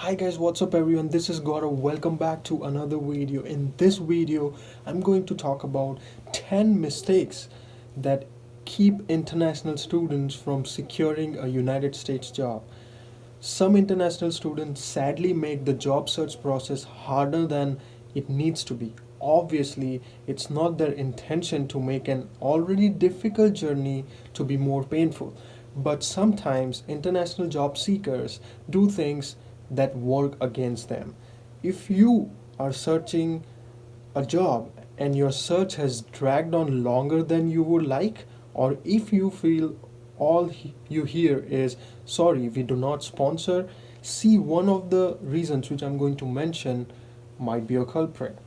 Hi guys, what's up everyone? This is Gaurav. Welcome back to another video. In this video, I'm going to talk about 10 mistakes that keep international students from securing a United States job. Some international students sadly make the job search process harder than it needs to be. Obviously, it's not their intention to make an already difficult journey to be more painful. But sometimes international job seekers do things that work against them. If you are searching a job and your search has dragged on longer than you would like, or if you feel you hear is sorry, we do not sponsor, see one of the reasons which I'm going to mention might be a culprit.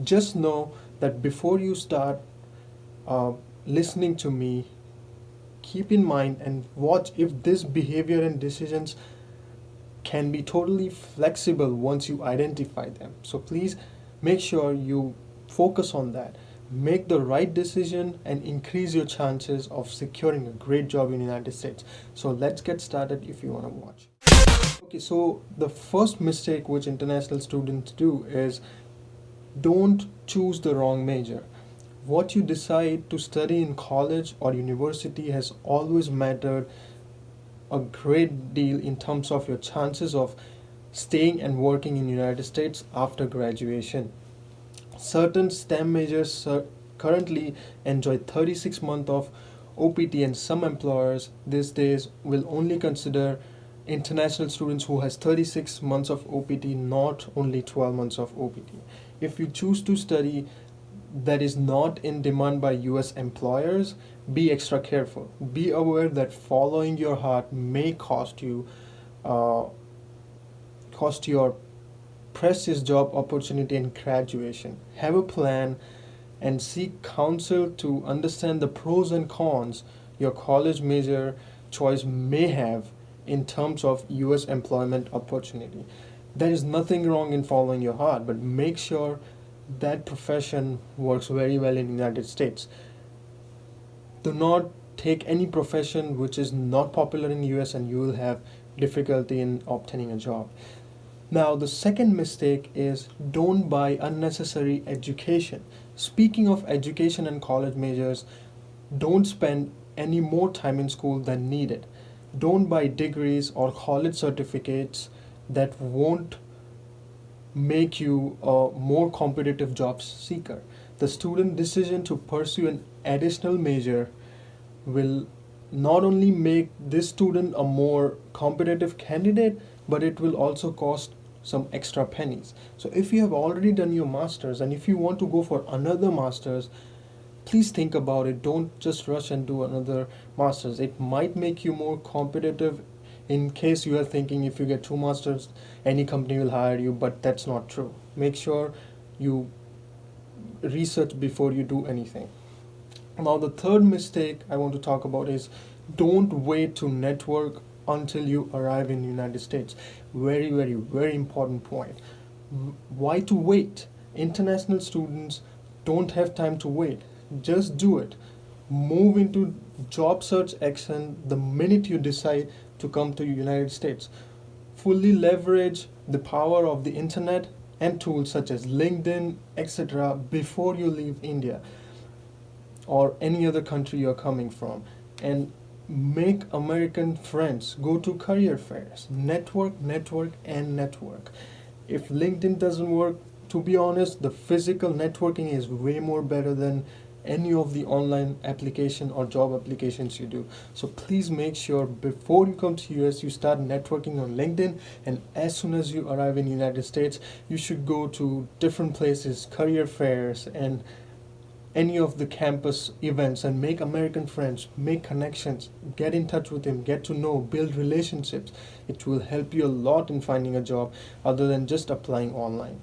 Just know that before you start uh, listening to me, keep in mind and watch if this behavior and decisions can be totally flexible once you identify them. So please make sure you focus on that. Make the right decision and increase your chances of securing a great job in the United States. So let's get started if you want to watch. Okay, so the first mistake which international students do is don't choose the wrong major. What you decide to study in college or university has always mattered a great deal in terms of your chances of staying and working in United States after graduation. Certain STEM majors currently enjoy 36 months of OPT, and some employers these days will only consider international students who has 36 months of OPT, not only 12 months of OPT. If you choose to study that is not in demand by US employers, be extra careful. Be aware that following your heart may uh, cost your precious job opportunity and graduation. Have a plan and seek counsel to understand the pros and cons your college major choice may have in terms of US employment opportunity. There is nothing wrong in following your heart, but make sure that profession works very well in the United States. Do not take any profession which is not popular in the US and you will have difficulty in obtaining a job. Now, the second mistake is don't buy unnecessary education. Speaking of education and college majors, don't spend any more time in school than needed. Don't buy degrees or college certificates that won't make you a more competitive job seeker. The student decision to pursue an additional major will not only make this student a more competitive candidate, but it will also cost some extra pennies. So if you have already done your masters and if you want to go for another masters, please think about it. Don't just rush and do another masters. It might make you more competitive in case you are thinking if you get two masters, any company will hire you, but that's not true. Make sure you research before you do anything. Now, the third mistake I want to talk about is don't wait to network until you arrive in the United States. Very, very, very important point. Why to wait? International students don't have time to wait. Just do it. Move into job search action the minute you decide to come to the United States. Fully leverage the power of the internet and tools such as LinkedIn, etc. before you leave India or any other country you're coming from, and make American friends. Go to career fairs, network, network, and network. If LinkedIn doesn't work, to be honest, the physical networking is way more better than any of the online application or job applications you do. So please make sure before you come to US you start networking on LinkedIn, and as soon as you arrive in the United States you should go to different places, career fairs and any of the campus events and make American friends, make connections, get in touch with him, get to know, build relationships. It will help you a lot in finding a job other than just applying online.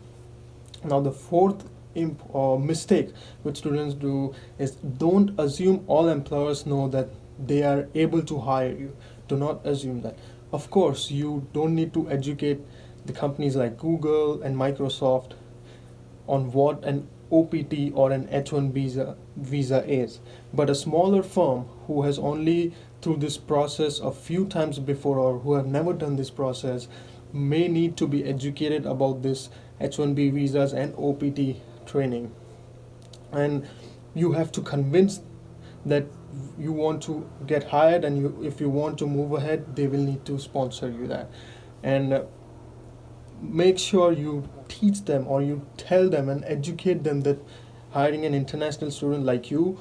Now, the fourth mistake which students do is don't assume all employers know that they are able to hire you. Do not assume that. Of course, you don't need to educate the companies like Google and Microsoft on what an OPT or an H1 visa is. But a smaller firm who has only through this process a few times before, or who have never done this process, may need to be educated about this H1B visas and OPT training. And you have to convince that you want to get hired, and if you want to move ahead, they will need to sponsor you that. And make sure you teach them, or you tell them and educate them that hiring an international student like you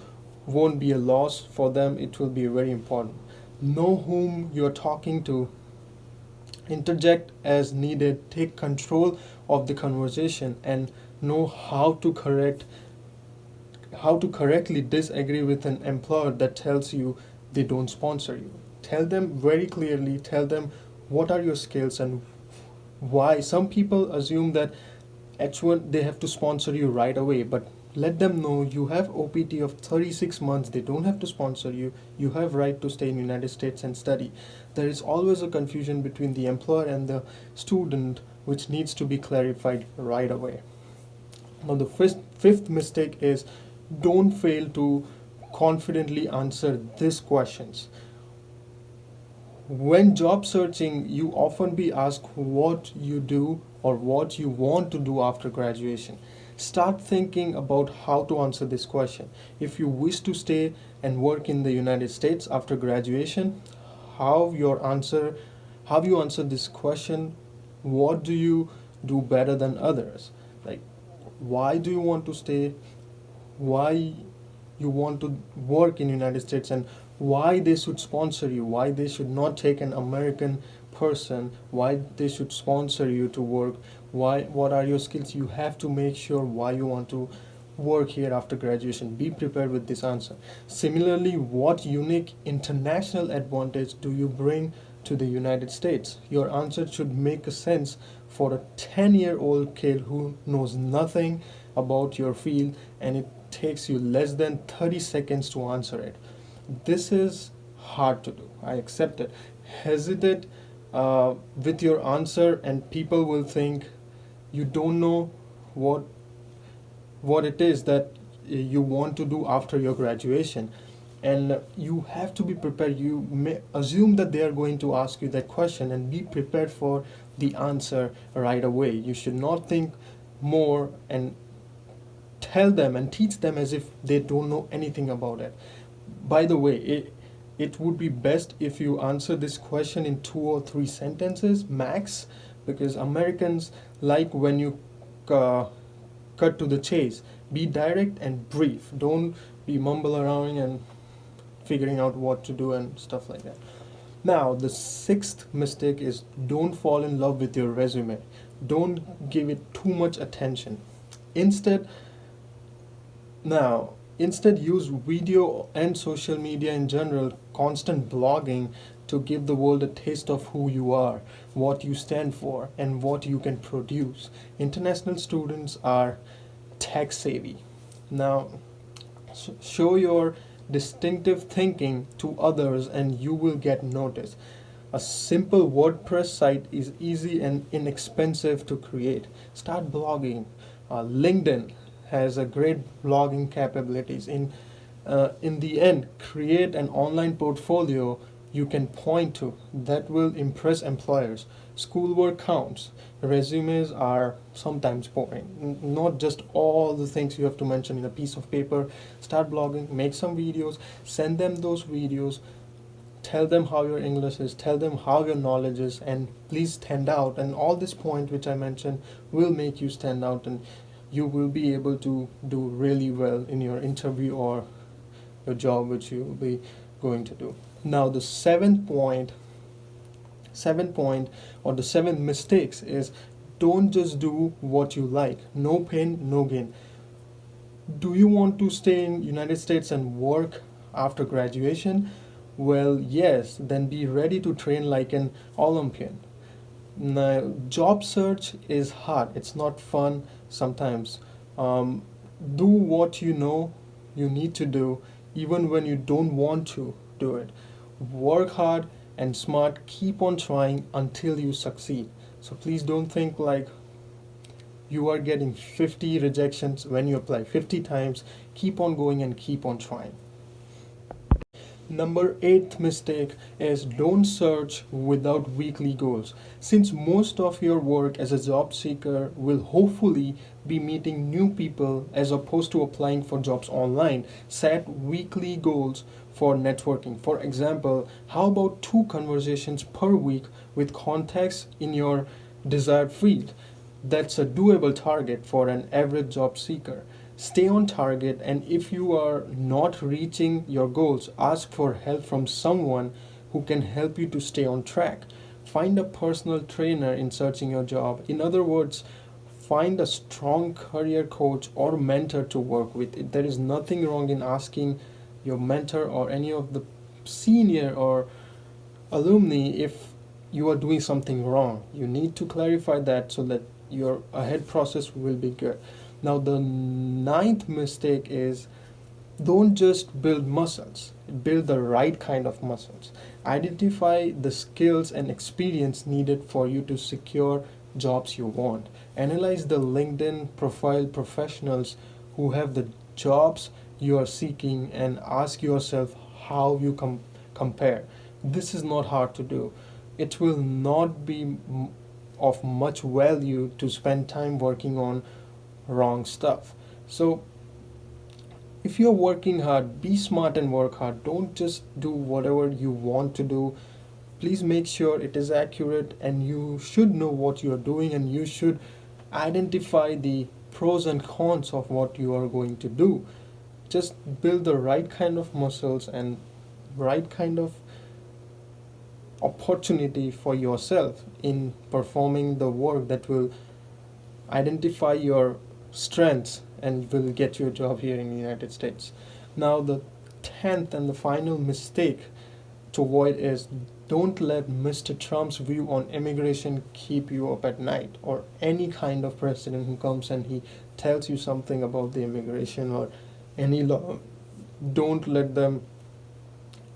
won't be a loss for them. It will be very important. Know whom you're talking to, interject as needed, take control of the conversation, and know how to correctly disagree with an employer that tells you they don't sponsor you. Tell them very clearly, tell them what are your skills and why. Some people assume that H1 they have to sponsor you right away, but let them know you have OPT of 36 months. They don't have to sponsor you. You have right to stay in United States and study. There is always a confusion between the employer and the student, which needs to be clarified right away. Now the fifth mistake is, don't fail to confidently answer these questions. When job searching, you often be asked what you do or what you want to do after graduation. Start thinking about how to answer this question. If you wish to stay and work in the United States after graduation, how your answer how you answer this question, what do you do better than others? Like, why do you want to stay? Why you want to work in United States, and why they should sponsor you, why they should not take an American person, why they should sponsor you to work, what are your skills. You have to make sure why you want to work here after graduation. Be prepared with this answer. Similarly, what unique international advantage do you bring to the United States? Your answer should make a sense for a 10-year-old kid who knows nothing about your field, and it takes you less than 30 seconds to answer it. This is hard to do. I accept it. Hesitate with your answer, and people will think you don't know what it is that you want to do after your graduation. And you have to be prepared. You may assume that they are going to ask you that question, and be prepared for the answer right away. You should not think more and tell them and teach them as if they don't know anything about it. By the way, it would be best if you answer this question in 2 or 3 sentences max, because Americans like when you cut to the chase. Be direct and brief. Don't be mumble around and figuring out what to do and stuff like that. Now, the sixth mistake is, don't fall in love with your resume. Don't give it too much attention. Instead, instead use video and social media in general, constant blogging, to give the world a taste of who you are, what you stand for, and what you can produce. International students are tech savvy. Now, show your distinctive thinking to others and you will get noticed. A simple WordPress site is easy and inexpensive to create. Start blogging. LinkedIn has a great blogging capabilities. In the end, create an online portfolio you can point to that will impress employers. Schoolwork counts. Resumes are sometimes boring. Not just all the things you have to mention in a piece of paper. Start blogging, make some videos, send them those videos, tell them how your English is, tell them how your knowledge is, and please stand out. And all this point which I mentioned will make you stand out, and you will be able to do really well in your interview or your job which you will be going to do. Now the seventh point or the seventh mistakes is, don't just do what you like. No pain, no gain. Do you want to stay in United States and work after graduation? Well, yes, then be ready to train like an Olympian. Now, job search is hard. It's not fun sometimes. Do what you know you need to do, even when you don't want to do it. Work hard and smart. Keep on trying until you succeed. So please don't think like you are getting 50 rejections when you apply 50 times. Keep on going and keep on trying. Number 8 mistake is don't search without weekly goals. Since most of your work as a job seeker will hopefully be meeting new people as opposed to applying for jobs online, set weekly goals for networking. For example, how about 2 conversations per week with contacts in your desired field? That's a doable target for an average job seeker. Stay on target, and if you are not reaching your goals, ask for help from someone who can help you to stay on track. Find a personal trainer in searching your job. In other words, find a strong career coach or mentor to work with. There is nothing wrong in asking your mentor or any of the senior or alumni if you are doing something wrong. You need to clarify that so that your ahead process will be good. Now, the ninth mistake is don't just build muscles, build the right kind of muscles. Identify the skills and experience needed for you to secure jobs you want. Analyze the LinkedIn profile professionals who have the jobs you are seeking and ask yourself how you compare. This is not hard to do. It will not be of much value to spend time working on wrong stuff. So if you're working hard, be smart and work hard. Don't just do whatever you want to do. Please make sure it is accurate, and you should know what you're doing, and you should identify the pros and cons of what you are going to do. Just build the right kind of muscles and right kind of opportunity for yourself in performing the work that will identify your strengths and will get you a job here in the United States. Now, the 10th and the final mistake to avoid is don't let Mr. Trump's view on immigration keep you up at night, or any kind of president who comes and he tells you something about the immigration or any law. Don't let them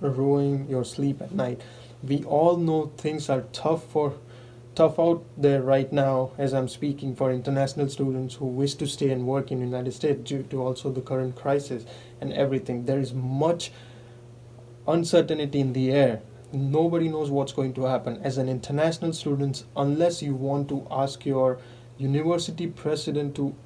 ruin your sleep at night. We all know things are tough out there right now as I'm speaking for international students who wish to stay and work in the United States due to also the current crisis and everything. There is much uncertainty in the air. Nobody knows what's going to happen. As an international student, unless you want to ask your university president to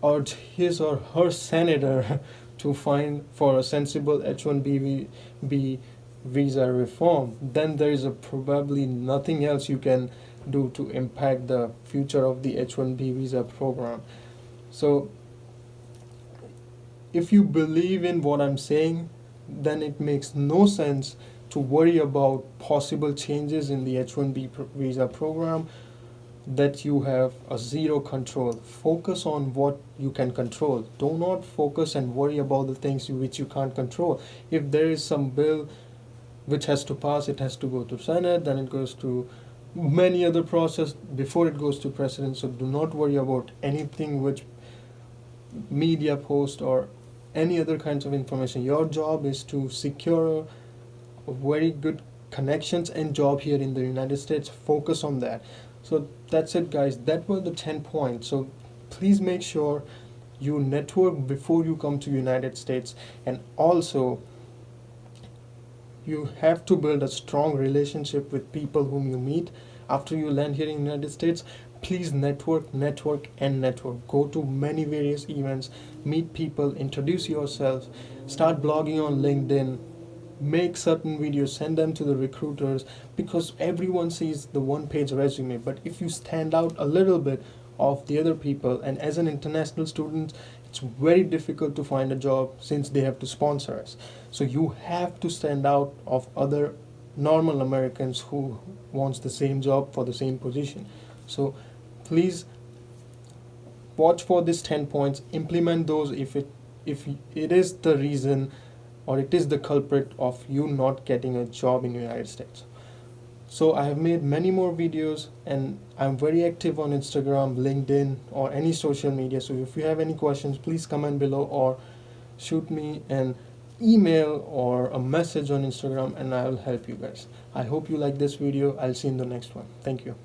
urge his or her senator to find for a sensible H-1B visa reform, then there is probably nothing else you can do to impact the future of the H-1B visa program. So if you believe in what I'm saying, then it makes no sense to worry about possible changes in the H-1B visa program that you have a zero control. Focus on what you can control. Do not focus and worry about the things which you can't control. If there is some bill which has to pass, it has to go to Senate, then it goes to many other process before it goes to president. So do not worry about anything which media post or any other kinds of information. Your job is to secure a very good connections and job here in the United States. Focus on that. So that's it, guys. That were the 10 points. So please make sure you network before you come to United States, and also you have to build a strong relationship with people whom you meet after you land here in the United States. Please network and network. Go to many various events, meet people, introduce yourself, start blogging on LinkedIn, make certain videos, send them to the recruiters, because everyone sees the one-page resume. But if you stand out a little bit of the other people, and as an international student, it's very difficult to find a job since they have to sponsor us. So you have to stand out of other normal Americans who wants the same job for the same position. So please watch for these 10 points, implement those if it is the reason or it is the culprit of you not getting a job in the United States. So I have made many more videos, and I'm very active on Instagram, LinkedIn, or any social media. So if you have any questions, please comment below or shoot me an email or a message on Instagram, and I'll help you guys. I hope you like this video. I'll see you in the next one. Thank you.